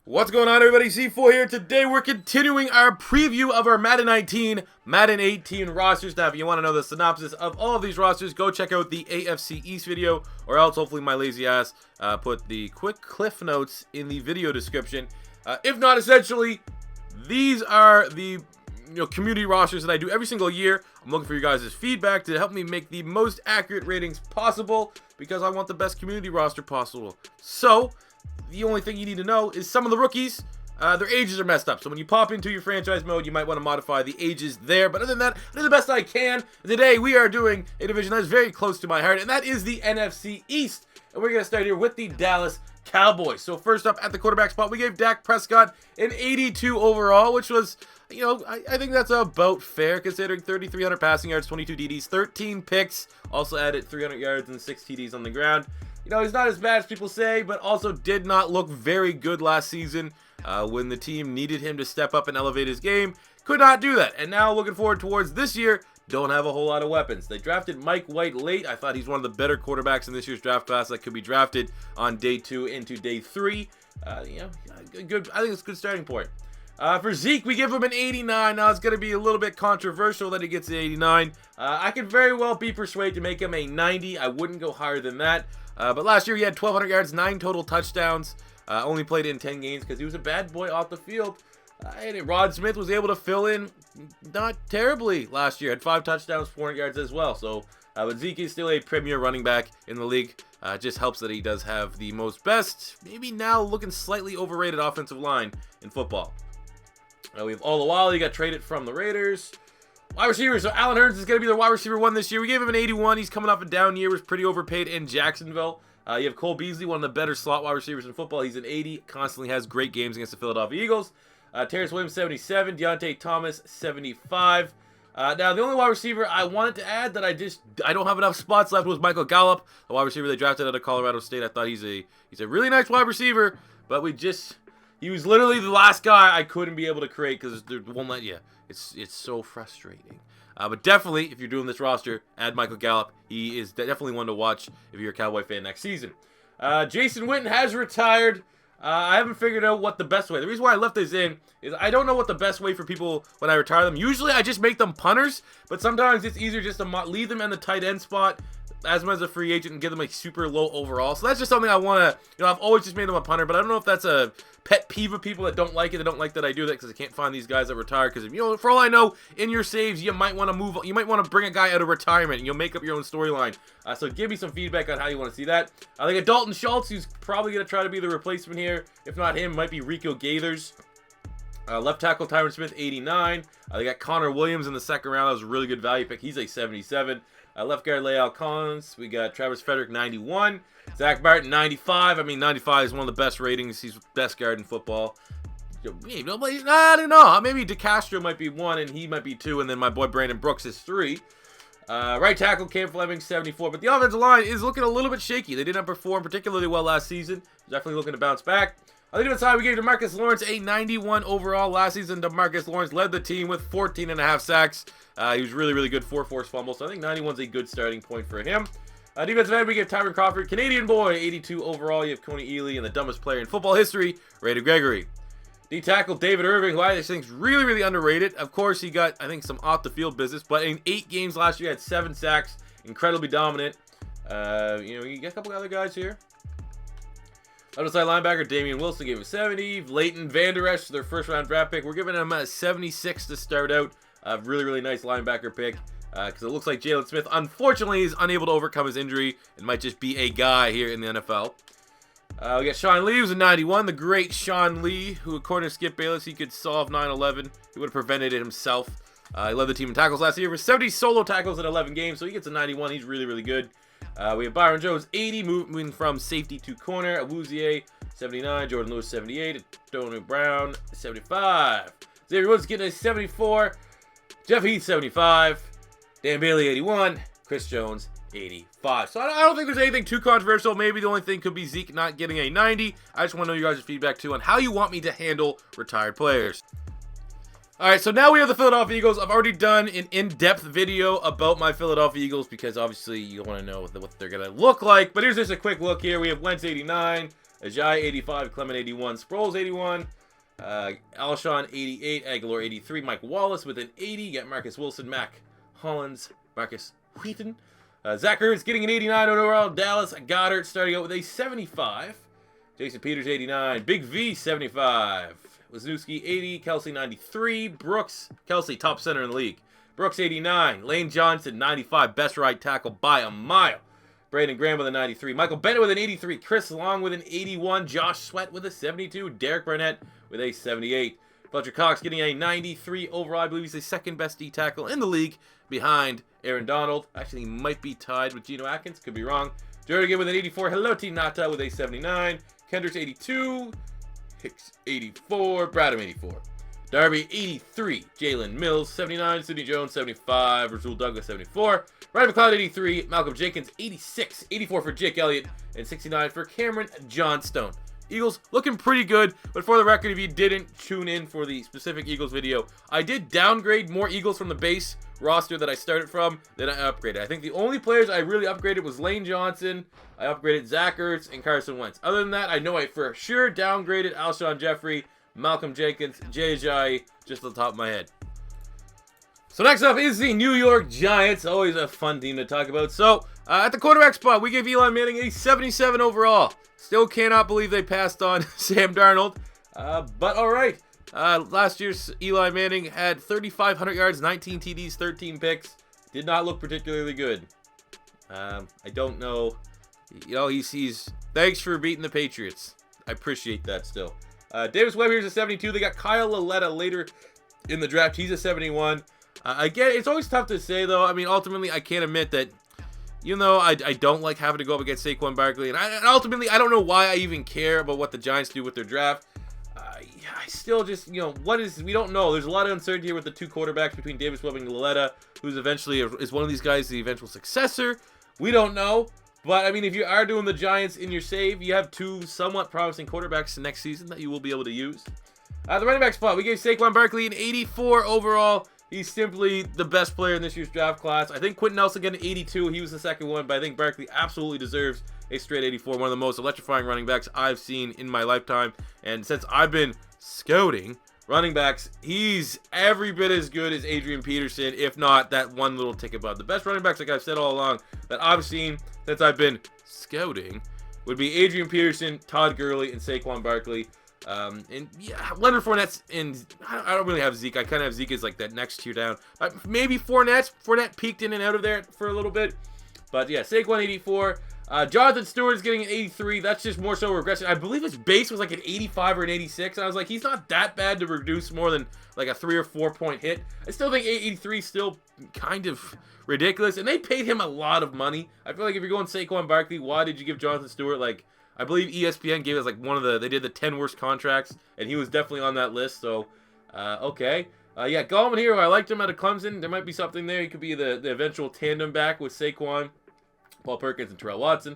What's going on, everybody? C4 here. Today we're continuing our preview of our Madden 19, Madden 18 rosters. Now, if you want to know the synopsis of all of these rosters, go check out the AFC East video, or else hopefully my lazy ass put the quick cliff notes in the video description. If not, essentially, these are the community rosters that I do every single year. I'm looking for you guys' feedback to help me make the most accurate ratings possible, because I want the best community roster possible. So the only thing you need to know is some of the rookies, their ages are messed up. So when you pop into your franchise mode, you might want to modify the ages there. But other than that, I do the best I can. Today, we are doing a division that is very close to my heart, and that is the NFC East. And we're going to start here with the Dallas Cowboys. So first up at the quarterback spot, we gave Dak Prescott an 82 overall, which was, I think that's about fair considering 3,300 passing yards, 22 TDs, 13 picks. Also added 300 yards and 6 TDs on the ground. He's not as bad as people say, but also did not look very good last season when the team needed him to step up and elevate his game. Could not do that. And now looking forward towards this year, don't have a whole lot of weapons. They drafted Mike White late. I thought he's one of the better quarterbacks in this year's draft class that could be drafted on day 2 into day 3. Good. I think it's a good starting point. For Zeke, we give him an 89. Now, it's going to be a little bit controversial that he gets an 89. I could very well be persuaded to make him a 90. I wouldn't go higher than that. But last year, he had 1,200 yards, 9 total touchdowns. Only played in 10 games because he was a bad boy off the field. And Rod Smith was able to fill in not terribly last year. Had 5 touchdowns, 400 yards as well. So, but Zeke is still a premier running back in the league. Just helps that he does have the best, maybe now looking slightly overrated offensive line in football. We have Olawale. He got traded from the Raiders. Wide receiver. So Allen Hurns is going to be the wide receiver 1 this year. We gave him an 81. He's coming off a down year. Was pretty overpaid in Jacksonville. You have Cole Beasley, one of the better slot wide receivers in football. He's an 80. Constantly has great games against the Philadelphia Eagles. Terrence Williams, 77. Deontay Thomas, 75. Now, the only wide receiver I wanted to add that I don't have enough spots left was Michael Gallup, the wide receiver they drafted out of Colorado State. I thought he's a really nice wide receiver, but he was literally the last guy I couldn't be able to create because they won't let you. It's so frustrating. But definitely, if you're doing this roster, add Michael Gallup. He is definitely one to watch if you're a Cowboy fan next season. Jason Witten has retired. I haven't figured out what the best way. The reason why I left this in is I don't know what the best way for people when I retire them. Usually, I just make them punters, but sometimes it's easier just to leave them in the tight end spot as a free agent and give them a super low overall. So that's just something I want to, I've always just made them a punter, but I don't know if that's a pet peeve of people that don't like it. They don't like that I do that because I can't find these guys that retire. Because, for all I know, in your saves, you might want to bring a guy out of retirement and you'll make up your own storyline. So give me some feedback on how you want to see that. They got Dalton Schultz, who's probably going to try to be the replacement here. If not him, might be Rico Gaithers. Left tackle Tyron Smith, 89. They got Connor Williams in the second round. That was a really good value pick. He's a 77. Left guard Leal Collins. We got Travis Frederick, 91. Zach Barton, 95. I mean, 95 is one of the best ratings. He's the best guard in football. I don't know. Maybe DeCastro might be 1 and he might be 2. And then my boy Brandon Brooks is 3. Right tackle Cam Fleming, 74. But the offensive line is looking a little bit shaky. They didn't perform particularly well last season. Definitely looking to bounce back. On the defensive side, we gave DeMarcus Lawrence a 91 overall. Last season, DeMarcus Lawrence led the team with 14.5 sacks. He was really, really good. 4 forced fumbles. So I think 91's a good starting point for him. Defensive end, we give Tyron Crawford, Canadian boy, 82 overall. You have Coney Ealy and the dumbest player in football history, Randy Gregory. D-tackle David Irving, who I think is really, really underrated. Of course, he got, I think, some off-the-field business. But in 8 games last year, he had 7 sacks. Incredibly dominant. You get a couple other guys here. Outside linebacker Damian Wilson gave him 70. Leighton Vander Esch, their first-round draft pick. We're giving him a 76 to start out. A really, really nice linebacker pick. Because it looks like Jalen Smith, unfortunately, is unable to overcome his injury and might just be a guy here in the NFL. We got Shawn Lee, who's a 91. The great Shawn Lee, who, according to Skip Bayless, he could solve 9/11. He would have prevented it himself. He led the team in tackles last year with 70 solo tackles in 11 games, so he gets a 91. He's really, really good. We have Byron Jones, 80, moving from safety to corner. Awuzie, 79. Jordan Lewis, 78. Antonio Brown, 75. Xavier Woods getting a 74. Jeff Heath, 75. Dan Bailey, 81. Chris Jones, 85. So I don't think there's anything too controversial. Maybe the only thing could be Zeke not getting a 90. I just want to know you guys' feedback, too, on how you want me to handle retired players. All right, so now we have the Philadelphia Eagles. I've already done an in-depth video about my Philadelphia Eagles because obviously you want to know what they're going to look like. But here's just a quick look here. We have Wentz 89, Ajayi 85, Clement 81, Sproles 81, Alshon 88, Aguilar 83, Mike Wallace with an 80, got Marcus Wilson, Mack Hollins, Marcus Wheaton. Zach Ertz getting an 89 overall. Dallas Goddard starting out with a 75. Jason Peters 89. Big V 75. Wisniewski 80. Kelsey 93. Brooks. Kelsey top center in the league. Brooks 89. Lane Johnson 95. Best right tackle by a mile. Brandon Graham with a 93. Michael Bennett with an 83. Chris Long with an 81. Josh Sweat with a 72. Derek Barnett with a 78. Fletcher Cox getting a 93 overall. I believe he's the second best D tackle in the league behind Aaron Donald. Actually, he might be tied with Geno Atkins. Could be wrong. Jernigan with an 84. Heloti Nata with a 79. Kendricks 82. Hicks 84. Bradham 84. Darby 83. Jalen Mills 79. Sidney Jones 75. Rasul Douglas 74. Ryan McLeod 83. Malcolm Jenkins 86. 84 for Jake Elliott. And 69 for Cameron Johnstone. Eagles looking pretty good, but for the record, if you didn't tune in for the specific Eagles video, I did downgrade more Eagles from the base roster that I started from than I upgraded. I think the only players I really upgraded was Lane Johnson, I upgraded Zach Ertz, and Carson Wentz. Other than that, I know I for sure downgraded Alshon Jeffrey, Malcolm Jenkins, Jay Ajayi, just on the top of my head. So next up is the New York Giants. Always a fun team to talk about. So at the quarterback spot, we gave Eli Manning a 77 overall. Still cannot believe they passed on Sam Darnold. But all right. Last year's Eli Manning had 3,500 yards, 19 TDs, 13 picks. Did not look particularly good. I don't know. You know, he's thanks for beating the Patriots. I appreciate that still. Davis Webb here's a 72. They got Kyle Lauletta later in the draft. He's a 71. Again, it's always tough to say, though. I mean, ultimately, I can't admit that, you know, I don't like having to go up against Saquon Barkley. And ultimately, I don't know why I even care about what the Giants do with their draft. I still just, you know, we don't know. There's a lot of uncertainty here with the two quarterbacks between Davis Webb and Lauletta, who's eventually is one of these guys the eventual successor. We don't know. But, I mean, if you are doing the Giants in your save, you have two somewhat promising quarterbacks next season that you will be able to use. The running back spot, we gave Saquon Barkley an 84 overall. He's simply the best player in this year's draft class. I think Quentin Nelson got an 82. He was the second one, but I think Barkley absolutely deserves a straight 84. One of the most electrifying running backs I've seen in my lifetime. And since I've been scouting running backs, he's every bit as good as Adrian Peterson, if not that one little tick above. The best running backs, like I've said all along, that I've seen since I've been scouting would be Adrian Peterson, Todd Gurley, and Saquon Barkley. And yeah, Leonard Fournette, and I don't really have Zeke. I kind of have Zeke as like that next tier down. Maybe Fournette. Fournette peaked in and out of there for a little bit. But yeah, Saquon 84. Jonathan Stewart is getting an 83. That's just more so regression. I believe his base was like an 85 or an 86. I was like, he's not that bad to reduce more than like a 3 or 4 point hit. I still think 83 is still kind of ridiculous. And they paid him a lot of money. I feel like if you're going Saquon Barkley, why did you give Jonathan Stewart like... I believe ESPN gave us like they did the 10 worst contracts, and he was definitely on that list, so, okay. Yeah, Gallman here, I liked him out of Clemson. There might be something there. He could be the eventual tandem back with Saquon, Paul Perkins, and Terrell Watson.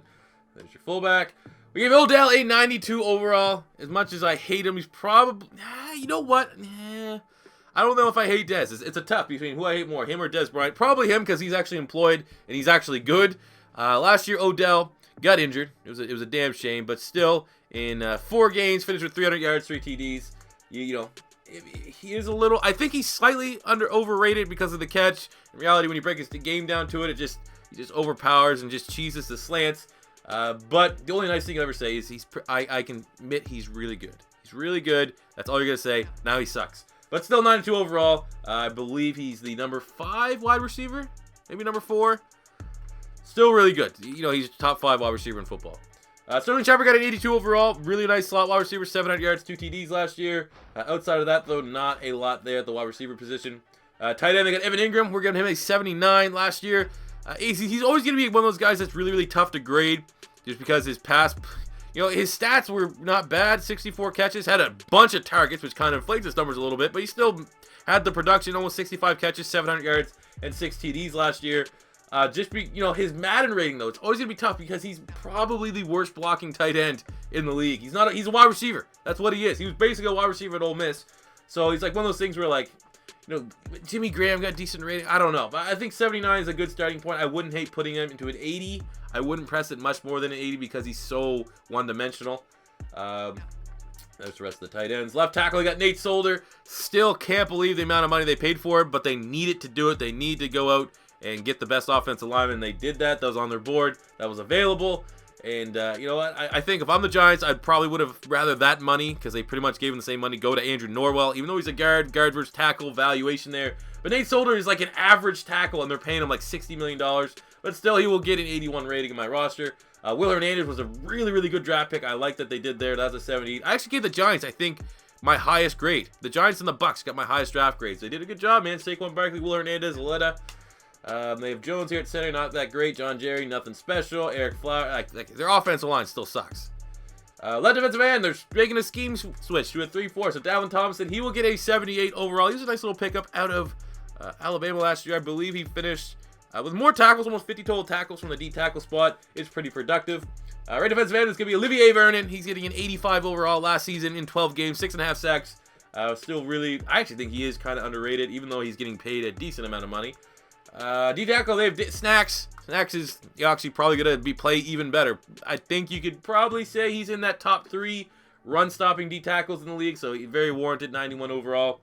There's your fullback. We gave Odell a 92 overall. As much as I hate him, he's probably, you know what? I don't know if I hate Dez. It's a tough between who I hate more, him or Dez Bryant. Probably him because he's actually employed, and he's actually good. Last year, Odell got injured. It was a damn shame, but still, in 4 games, finished with 300 yards, 3 TDs. You know, he is a little... I think he's slightly overrated because of the catch. In reality, when you break his game down to it, he just overpowers and just cheeses the slants. But the only nice thing I'll ever say is I can admit he's really good. He's really good. That's all you're going to say. Now he sucks. But still 92 overall. I believe he's the number 5 wide receiver. Maybe number 4. Still really good. You know, he's top 5 wide receiver in football. Sterling Shepard got an 82 overall. Really nice slot wide receiver. 700 yards, 2 TDs last year. Outside of that, though, not a lot there at the wide receiver position. Tight end, they got Evan Ingram. We're giving him a 79 last year. He's always going to be one of those guys that's really, really tough to grade. Just because his pass... You know, his stats were not bad. 64 catches. Had a bunch of targets, which kind of inflates his numbers a little bit. But he still had the production. Almost 65 catches, 700 yards, and 6 TDs last year. You know, his Madden rating, though, it's always going to be tough because he's probably the worst blocking tight end in the league. He's a wide receiver. That's what he is. He was basically a wide receiver at Ole Miss. So he's like one of those things where, like, you know, Jimmy Graham got decent rating. I don't know. But I think 79 is a good starting point. I wouldn't hate putting him into an 80. I wouldn't press it much more than an 80 because he's so one-dimensional. There's the rest of the tight ends. Left tackle, we got Nate Solder. Still can't believe the amount of money they paid for him, but they needed to do it. They need to go out and get the best offensive lineman, and they did that. That was on their board. That was available. And you know what? I think if I'm the Giants, I probably would have rather that money, because they pretty much gave him the same money, go to Andrew Norwell, even though he's a guard versus tackle valuation there. But Nate Solder is like an average tackle, and they're paying him like $60 million. But still, he will get an 81 rating in my roster. Will Hernandez was a really, really good draft pick. I like that they did there. That's a 70. I actually gave the Giants, I think, my highest grade. The Giants and the Bucks got my highest draft grades. They did a good job, man. Saquon Barkley, Will Hernandez, Aletta. They have Jones here at center, not that great. John Jerry, nothing special. Eric Flower, their offensive line still sucks. Left defensive end, they're making a scheme switch to a 3-4. So Dalvin Thompson, he will get a 78 overall. He was a nice little pickup out of Alabama last year. I believe he finished with more tackles, almost 50 total tackles from the D tackle spot. It's pretty productive. Right defensive end is going to be Olivier Vernon. He's getting an 85 overall last season in 12 games, 6.5 sacks. Still really, I actually think he is kind of underrated, even though he's getting paid a decent amount of money. D tackle, they have Snacks. Snacks is actually probably going to be play even better. I think you could probably say he's in that top 3 run-stopping D tackles in the league, so very warranted, 91 overall.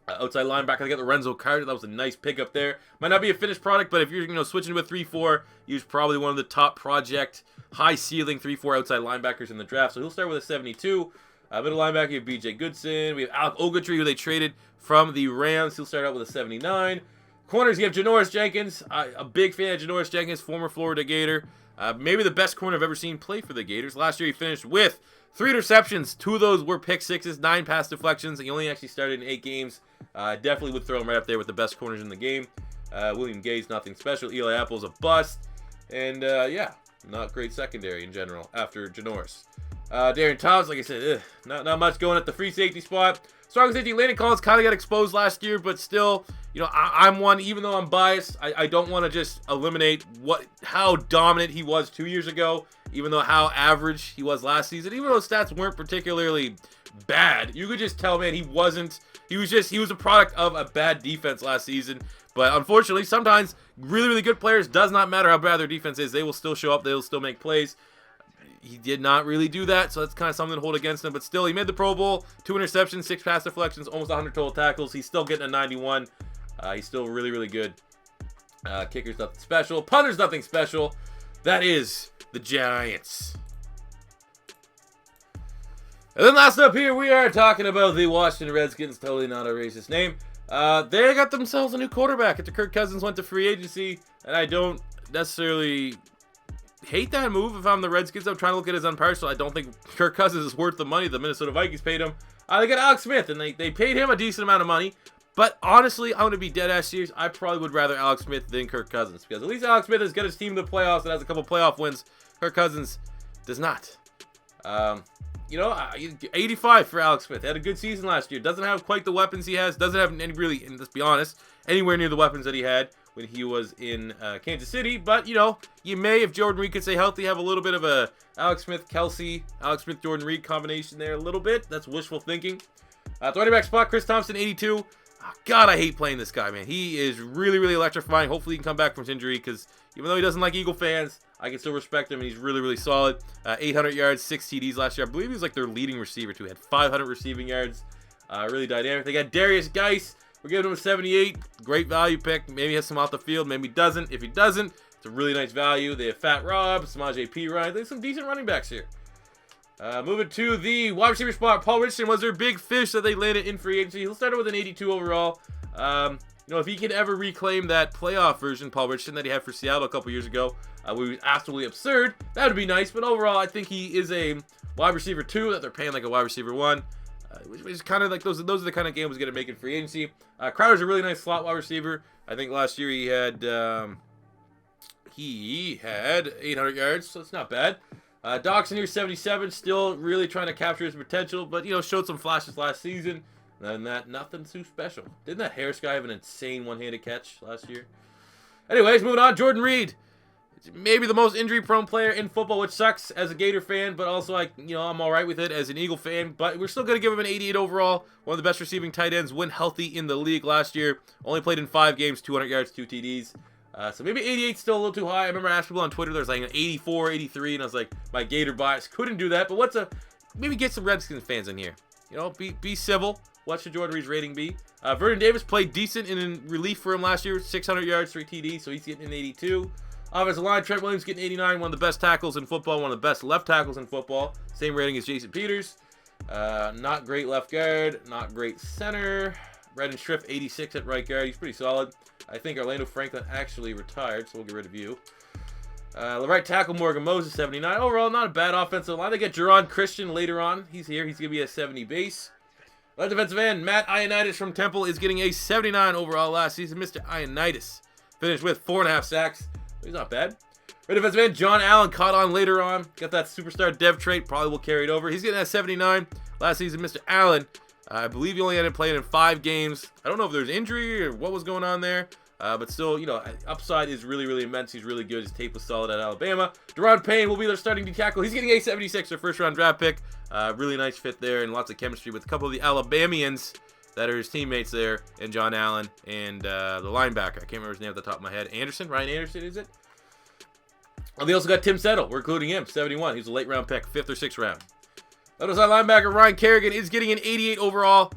Outside linebacker, they got Lorenzo Carter. That was a nice pickup there. Might not be a finished product, but if you're switching to a 3-4, he's probably one of the top project, high-ceiling 3-4 outside linebackers in the draft. So he'll start with a 72. Middle linebacker, you have B.J. Goodson. We have Alec Ogletree, who they traded from the Rams. He'll start out with a 79. Corners, you have Janoris Jenkins. A big fan of Janoris Jenkins, former Florida Gator. Maybe the best corner I've ever seen play for the Gators. Last year he finished with 3 interceptions. 2 of those were pick sixes, 9 pass deflections. He only actually started in 8 games. Definitely would throw him right up there with the best corners in the game. William Gay's nothing special. Eli Apple's a bust. And yeah, not great secondary in general after Janoris. Darian Thomas, like I said, not much going at the free safety spot. Strong safety, Landon Collins kind of got exposed last year, but still, you know, I'm one, even though I'm biased, I don't want to just eliminate how dominant he was 2 years ago, even though how average he was last season. Even though his stats weren't particularly bad, you could just tell, man, he was a product of a bad defense last season. But unfortunately, sometimes really, really good players, does not matter how bad their defense is, they will still show up, they will still make plays. He did not really do that, so that's kind of something to hold against him. But still, he made the Pro Bowl, 2 interceptions, 6 pass deflections, almost 100 total tackles. He's still getting a 91. He's still really, really good. Kicker's nothing special. Punter's nothing special. That is the Giants. And then last up here, we are talking about the Washington Redskins. Totally not a racist name. They got themselves a new quarterback after Kirk Cousins went to free agency. And I don't necessarily hate that move if I'm the Redskins. I'm trying to look at it as impartial. I don't think Kirk Cousins is worth the money the Minnesota Vikings paid him. They got Alex Smith, and they paid him a decent amount of money. But honestly, I'm going to be dead-ass serious. I probably would rather Alex Smith than Kirk Cousins, because at least Alex Smith has got his team to the playoffs and has a couple playoff wins. Kirk Cousins does not. 85 for Alex Smith. Had a good season last year. Doesn't have quite the weapons he has. Doesn't have any really, and let's be honest, anywhere near the weapons that he had when he was in Kansas City. But, you may, if Jordan Reed could stay healthy, have a little bit of a Alex Smith-Kelsey, Alex Smith-Jordan Reed combination there a little bit. That's wishful thinking. The running back spot, Chris Thompson, 82. Oh, God, I hate playing this guy, man. He is really, really electrifying. Hopefully he can come back from his injury, because even though he doesn't like Eagle fans, I can still respect him, and he's really, really solid. 800 yards, 6 TDs last year. I believe he was like their leading receiver, too. He had 500 receiving yards. Really dynamic. They got Darius Geis. We're giving him a 78. Great value pick. Maybe he has some off the field. Maybe he doesn't. If he doesn't, it's a really nice value. They have Fat Rob, Samaje P. Ryan. They have some decent running backs here. Moving to the wide receiver spot, Paul Richardson was their big fish that they landed in free agency. He'll start with an 82 overall. If he could ever reclaim that playoff version, Paul Richardson, that he had for Seattle a couple years ago, which was absolutely absurd, that would be nice. But overall, I think he is a wide receiver 2 that they're paying like a wide receiver 1. Which is kind of like those are the kind of games he's going to make in free agency. Crowder's a really nice slot wide receiver. I think last year he had 800 yards, so it's not bad. Doxson here, 77, still really trying to capture his potential, but showed some flashes last season. Other than that, nothing too special. Didn't that Harris guy have an insane one-handed catch last year? Anyways, moving on, Jordan Reed. Maybe the most injury-prone player in football, which sucks as a Gator fan, but also I'm all right with it as an Eagle fan. But we're still going to give him an 88 overall. One of the best receiving tight ends when healthy in the league last year. Only played in 5 games, 200 yards, 2 TDs. So maybe 88 still a little too high. I remember asking people on Twitter, there's like an 84, 83, and I was like, my Gator bias couldn't do that. But what's a maybe get some Redskins fans in here. You know, be civil. What should Jordan Reed's rating be? Vernon Davis played decent in relief for him last year. 600 yards, 3 TDs, so he's getting an 82. Offensive line, Trent Williams getting 89. One of the best tackles in football. One of the best left tackles in football. Same rating as Jason Peters. Not great left guard. Not great center. Brendan Schrift, 86 at right guard. He's pretty solid. I think Orlando Franklin actually retired, so we'll get rid of you. The right tackle, Morgan Moses, 79. Overall, not a bad offensive line. They get Jerron Christian later on. He's here. He's going to be a 70 base. Left defensive end, Matt Ioannidis from Temple is getting a 79 overall last season. Mr. Ioannidis finished with 4.5 sacks. He's not bad. Right defensive end, John Allen caught on later on. Got that superstar dev trait. Probably will carry it over. He's getting a 79 last season. Mr. Allen, I believe he only ended up playing in 5 games. I don't know if there's injury or what was going on there. But still, you know, upside is really, really immense. He's really good. His tape was solid at Alabama. Deron Payne will be their starting D tackle. He's getting a 76, their first-round draft pick. Really nice fit there and lots of chemistry with a couple of the Alabamians that are his teammates there, and John Allen and the linebacker. I can't remember his name at the top of my head. Ryan Anderson, is it? They also got Tim Settle. We're including him, 71. He's a late-round pick, 5th or 6th round. Other side linebacker Ryan Kerrigan is getting an 88 overall.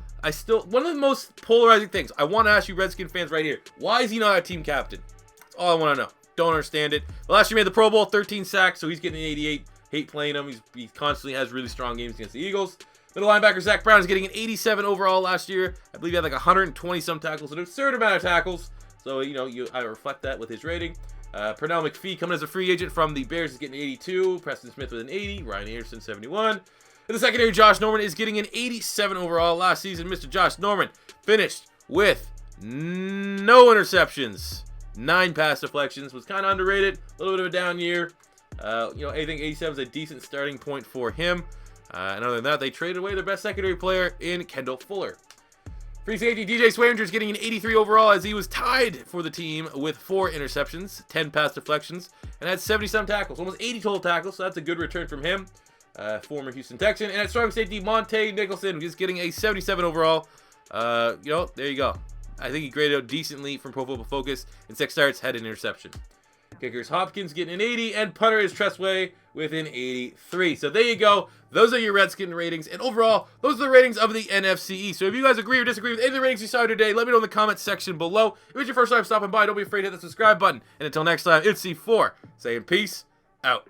One of the most polarizing things, I want to ask you Redskin fans right here, why is he not a team captain? That's all I want to know. Don't understand it. Well, last year he made the Pro Bowl, 13 sacks, so he's getting an 88. Hate playing him. He constantly has really strong games against the Eagles. Middle linebacker Zach Brown is getting an 87 overall last year. I believe he had like 120-some tackles, an absurd amount of tackles. So, you know, I reflect that with his rating. Pernell McPhee coming as a free agent from the Bears is getting an 82. Preston Smith with an 80. Ryan Anderson, 71. In the secondary, Josh Norman is getting an 87 overall last season. Mr. Josh Norman finished with no interceptions. 9 pass deflections. Was kind of underrated. A little bit of a down year. You know, I think 87 is a decent starting point for him. And other than that, they traded away their best secondary player in Kendall Fuller. Free safety, DJ Swearinger is getting an 83 overall as he was tied for the team with 4 interceptions, 10 pass deflections, and had 70-some tackles. Almost 80 total tackles, so that's a good return from him. Former Houston Texan. And at strong safety, Monte Nicholson is getting a 77 overall. You know, there you go. I think he graded out decently from Pro Football Focus. In 6 starts, had an interception. Kickers Hopkins getting an 80, and punter is Tressway with an 83. So there you go. Those are your Redskin ratings. And overall, those are the ratings of the NFC East. So if you guys agree or disagree with any of the ratings you saw today, let me know in the comments section below. If it's your first time stopping by, don't be afraid to hit the subscribe button. And until next time, it's C4 saying peace out.